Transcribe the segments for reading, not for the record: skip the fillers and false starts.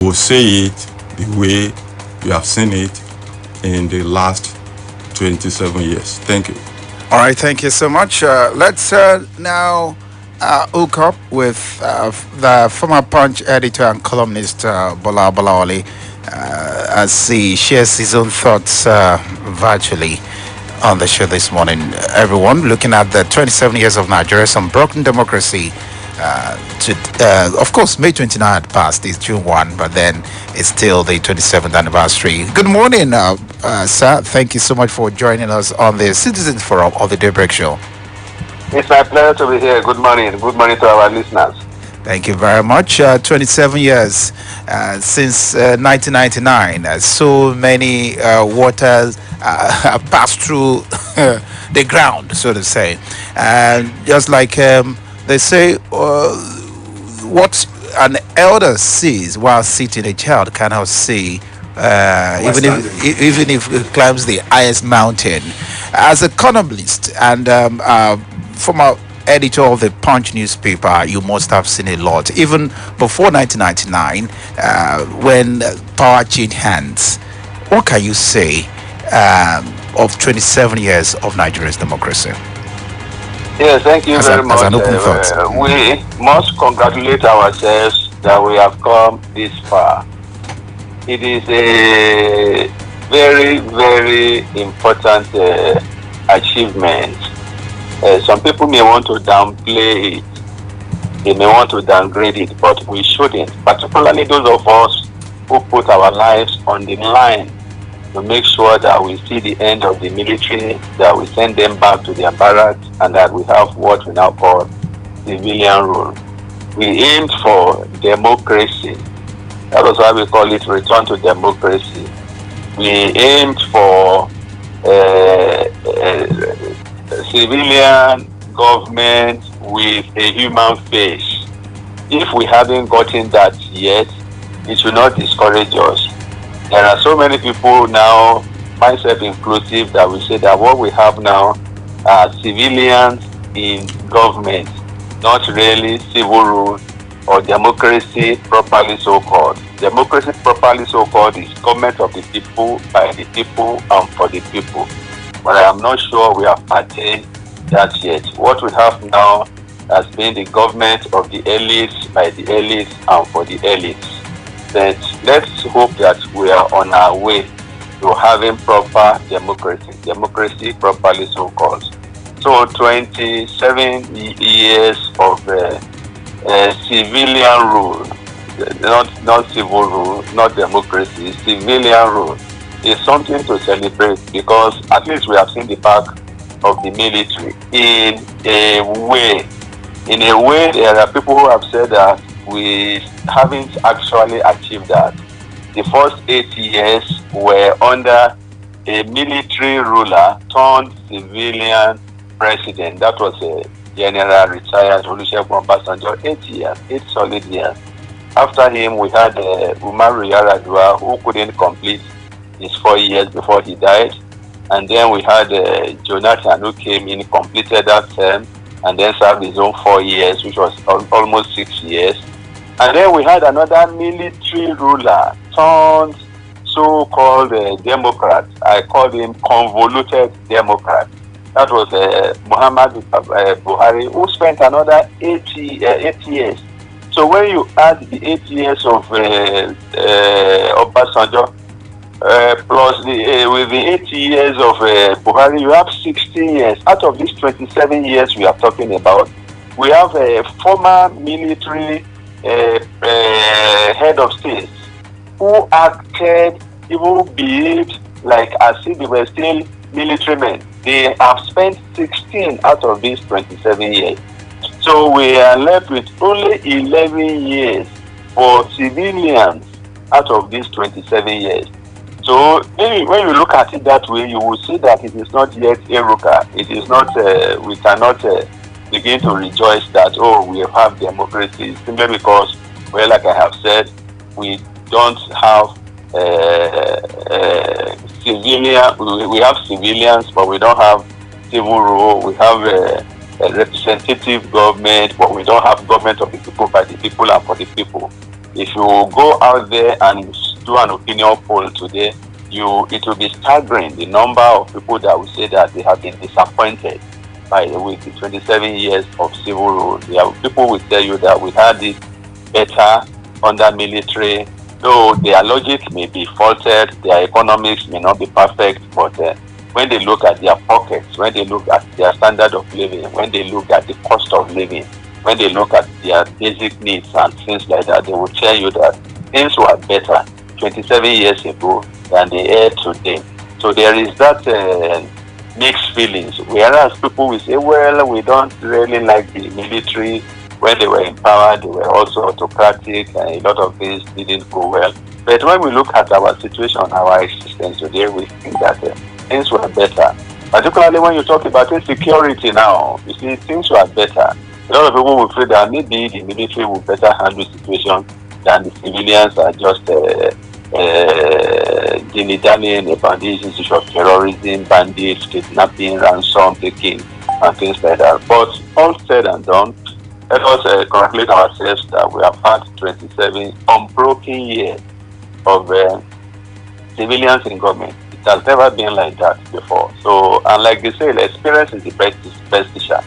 will see it the way you have seen it in the last 27 years. Thank you. All right, thank you so much. Let's now hook up with the former Punch editor and columnist Bola Balaoli as he shares his own thoughts virtually on the show this morning. Everyone, looking at the 27 years of Nigeria's unbroken democracy. Of course, May 29 had passed, it's June 1, but then it's still the 27th anniversary. Good morning, sir. Thank you so much for joining us on the Citizens Forum of the Daybreak Show. It's my pleasure to be here. Good morning. Good morning to our listeners. Thank you very much. 27 years since 1999. So many waters have passed through the ground, so to say. And just like they say, what an elder sees while sitting, a child cannot see, even if it climbs the highest mountain. As a columnist and former editor of the Punch newspaper, you must have seen a lot, even before 1999, when power changed hands. What can you say of 27 years of Nigeria's democracy? Yes, thank you very much. As an open thought. We must congratulate ourselves that we have come this far. It is a very, very important achievement. Some people may want to downplay it. They may want to downgrade it, but we shouldn't. Particularly those of us who put our lives on the line to make sure that we see the end of the military, that we send them back to their barracks, and that we have what we now call civilian rule. We aimed for democracy. That was why we call it return to democracy. We aimed for civilian government with a human face. If we haven't gotten that yet, it should not discourage us. There are so many people now, myself inclusive, that we say that what we have now are civilians in government, not really civil rule or democracy properly so-called. Democracy properly so-called is government of the people, by the people, and for the people. But I am not sure we have attained that yet. What we have now has been the government of the elites, by the elites, and for the elites. But let's hope that we are on our way to having proper democracy properly so-called. So 27 years of civilian rule, not civil rule, not democracy, civilian rule, is something to celebrate, because at least we have seen the back of the military in a way. In a way, there are people who have said that we haven't actually achieved that. The first 8 years were under a military ruler turned civilian president. That was a general retired Olusegun Obasanjo. 8 years, 8 solid years. After him, we had Umaru Yar'Adua, who couldn't complete his 4 years before he died. And then we had Jonathan, who came in, completed that term, and then served his own 4 years, which was almost 6 years. And then we had another military ruler turned so-called Democrat. I called him convoluted Democrat. That was Muhammad Buhari, who spent another 8 years. So when you add the 8 years of Obasanjo, plus with the 8 years of Buhari, you have 16 years. Out of these 27 years we are talking about, we have a former military head of state who acted, even behaved like as if they were still military men. They have spent 16 out of these 27 years. So we are left with only 11 years for civilians out of these 27 years. So when you look at it that way, you will see that it is not yet Eruka. It is not, we cannot begin to rejoice that, oh, we have democracy, simply because, well, like I have said, we don't have civilian. We have civilians, but we don't have civil rule. We have a representative government, but we don't have government of the people, by the people, and for the people. If you go out there and do an opinion poll today, it will be staggering the number of people that will say that they have been disappointed by with the 27 years of civil rule. People will tell you that we had it better under military, though their logic may be faulted, their economics may not be perfect, but when they look at their pockets, when they look at their standard of living, when they look at the cost of living, when they look at their basic needs and things like that, they will tell you that things were better 27 years ago than they are today. So there is that mixed feelings, whereas people will say, well, we don't really like the military. When they were in power, they were also autocratic, and a lot of things didn't go well. But when we look at our situation, our existence today, we think that things were better. Particularly when you talk about insecurity now, you see, things were better. A lot of people will feel that maybe the military will better handle the situation than the civilians are just dilly-dallying about these issues of terrorism, bandits, kidnapping, ransom taking, and things like that. But all said and done, let us congratulate ourselves that we have had 27 unbroken years of civilians in government. It has never been like that before. So, and like they say, the experience is the best teacher.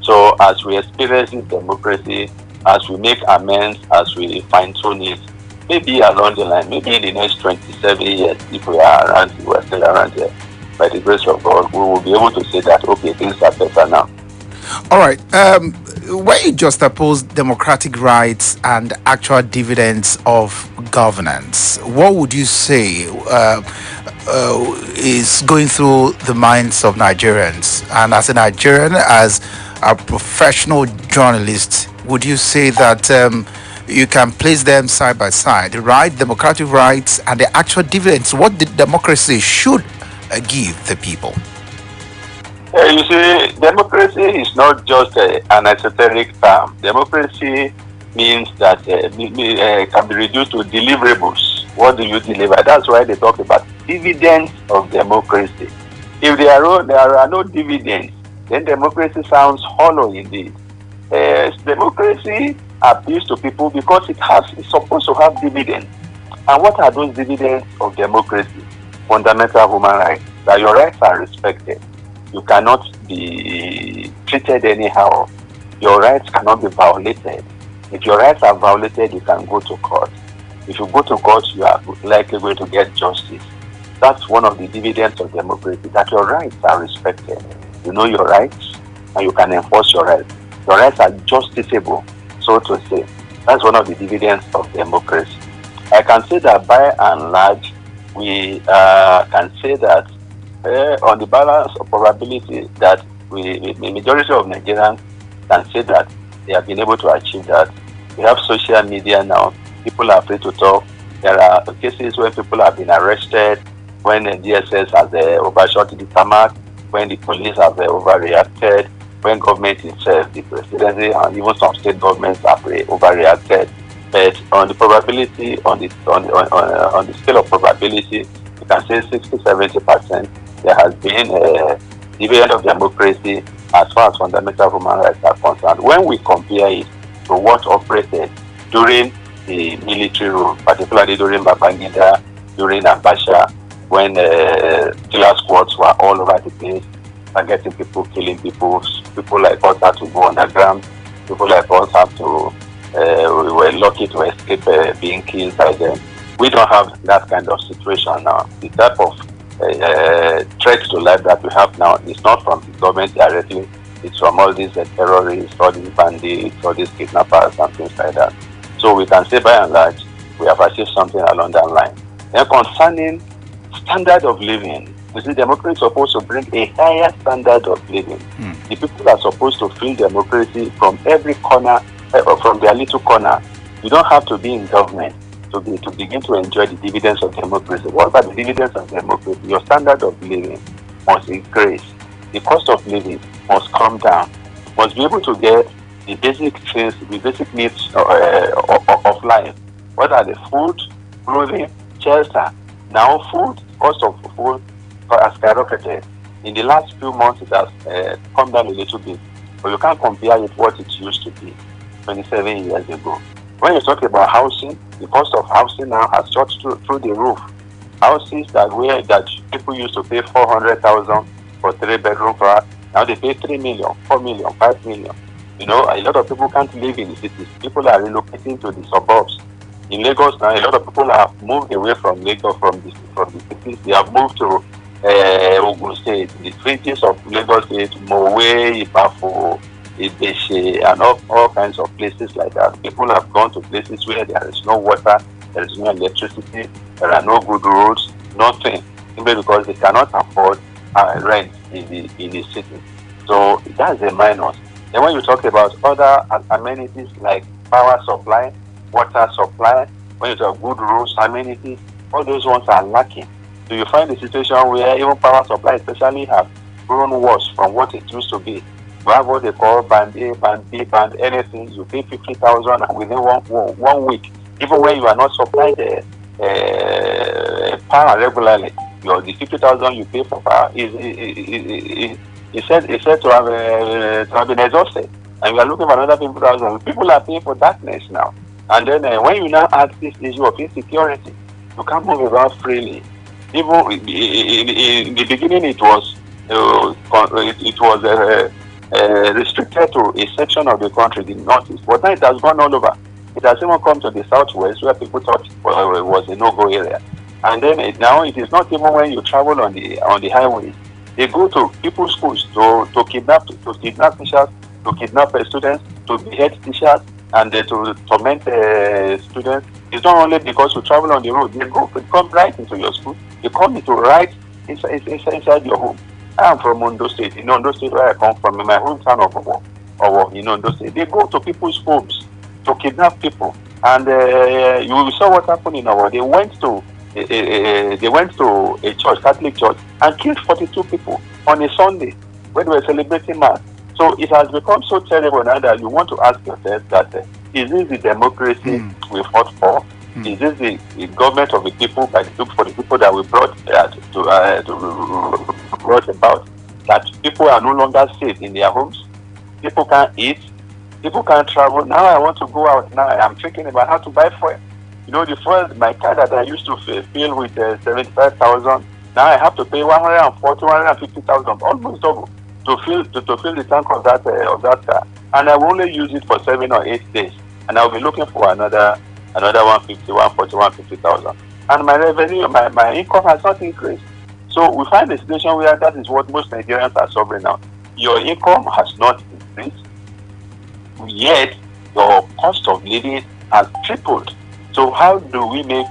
So, as we experience this democracy, as we make amends, as we fine-tune it, maybe along the line, maybe in the next 27 years, if we are around, we are still around here, by the grace of God, we will be able to say that, okay, things are better now. All right. When you just oppose democratic rights and actual dividends of governance, what would you say is going through the minds of Nigerians? And as a Nigerian, as a professional journalist, would you say that you can place them side by side, right? Democratic rights and the actual dividends, what the democracy should give the people? You see, democracy is not just an esoteric term. Democracy means that can be reduced to deliverables. What do you deliver? That's why they talk about dividends of democracy. If there are no dividends, then democracy sounds hollow indeed. Democracy appeals to people because it's supposed to have dividends. And what are those dividends of democracy? Fundamental human rights, that your rights are respected. You cannot be treated anyhow. Your rights cannot be violated. If your rights are violated, you can go to court. If you go to court, you are likely going to get justice. That's one of the dividends of democracy, that your rights are respected. You know your rights, and you can enforce your rights. Your rights are justiciable, so to say. That's one of the dividends of democracy. I can say that by and large, we can say that on the balance of probability that the majority of Nigerians can say that they have been able to achieve that. We have social media now. People are free to talk. There are cases where people have been arrested, when the DSS has overshot the tarmac, when the police have overreacted, when government itself, the presidency, and even some state governments have overreacted. But on the probability, on the scale of probability, you can say 60-70%. There has been a dividend of democracy as far as fundamental human rights are concerned. When we compare it to what operated during the military rule, particularly during Babangida, during Abacha, when killer squads were all over the place, targeting people, killing people like us had to go underground, people like us had to, we were lucky to escape being killed by them. We don't have that kind of situation now. The type of threat to life that we have now is not from the government directly, it's from all these terrorists, all these bandits, all these kidnappers and things like that. So we can say by and large, we have achieved something along that line. Then concerning standard of living, you see, democracy is supposed to bring a higher standard of living. The people are supposed to feel democracy from every corner, from their little corner. You don't have to be in government to begin to enjoy the dividends of democracy. What are the dividends of democracy? Your standard of living must increase. The cost of living must come down. Must be able to get the basic things, the basic needs of life. What are the food, clothing, shelter? Now food, cost of food has skyrocketed. In the last few months, it has come down a little bit, but you can't compare with what it used to be 27 years ago. When you talk about housing, the cost of housing now has shot through the roof. Houses that people used to pay 400,000 for 3 bedroom flat, now they pay 3 million, 4 million, 5 million. You know, a lot of people can't live in the cities. People are relocating to the suburbs. In Lagos now, a lot of people have moved away from Lagos, from the cities. They have moved to Ogun State, the fringes of Lagos State, Mowe, Ibafo, Ibeshe, and all kinds of places like that. People have gone to places where there is no water, there is no electricity, there are no good roads, nothing, simply because they cannot afford rent in the city. So that's a minus. Then when you talk about other amenities like power supply, water supply, when you talk good roads, amenities, all those ones are lacking. So you find a situation where even power supply especially have grown worse from what it used to be. You have what they call band A, band B, band anything. You pay 50,000 and within one week, even when you are not supplied power regularly, the 50,000 you pay for power is said to have been exhausted, and you are looking for another 50,000. People are paying for darkness now, and then when you now add this issue of insecurity, you can't move about freely. Even in the beginning, it was restricted to a section of the country, the northeast, but now it has gone all over. It has even come to the southwest, where people thought it was a no-go area. And then now it is not even when you travel on the highways. They go to people's schools to kidnap teachers, to kidnap students, to behead teachers, and to torment students. It's not only because you travel on the road. They come right into your school. They come into right inside your home. I am from Ondo State. In Ondo State, where I come from, in my hometown of Owo, in Ondo State, they go to people's homes to kidnap people. And you saw what happened in Owo. They went to a church, Catholic church, and killed 42 people on a Sunday when they were celebrating Mass. So it has become so terrible now that you want to ask yourself that is this the democracy we fought for? Is this the government of the people, for the people that we brought about? That people are no longer safe in their homes. People can't eat. People can't travel. Now I want to go out. Now I'm thinking about how to buy fuel. You know, the fuel, my car that I used to fill with 75,000. Now I have to pay 140,000, 150,000, almost double, to fill the tank of that car, and I will only use it for 7 or 8 days, and I'll be looking for another 150, 140, 150,000, and my revenue, my income has not increased. So we find a situation where that is what most Nigerians are suffering now. Your income has not increased, yet your cost of living has tripled. So what do we make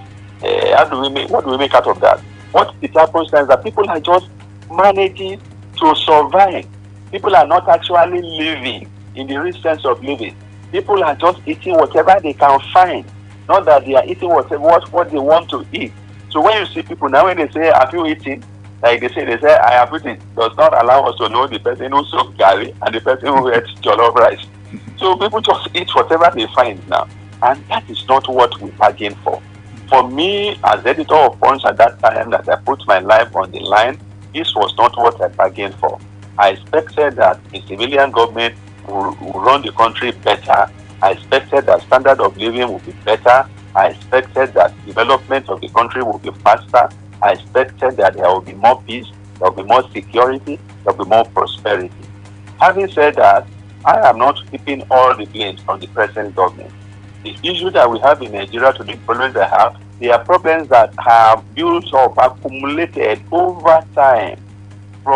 out of that? What it happens is that people are just managing to survive. People are not actually living in the real sense of living. People are just eating whatever they can find, not that they are eating what they want to eat. So when you see people now, when they say, "Have you eaten?" Like they say, "I have eaten," does not allow us to know the person who soaked garri and the person who ate jollof rice. So people just eat whatever they find now, and that is not what we bargain for. For me, as editor of Punch at that time, that I put my life on the line, this was not what I bargained for. I expected that a civilian government will run the country better. I expected that standard of living would be better. I expected that development of the country would be faster. I expected that there will be more peace, there will be more security, there will be more prosperity. Having said that, I am not keeping all the blames on the present government. The issue that we have in Nigeria today, the problems I have, they are problems that have built up, accumulated over time.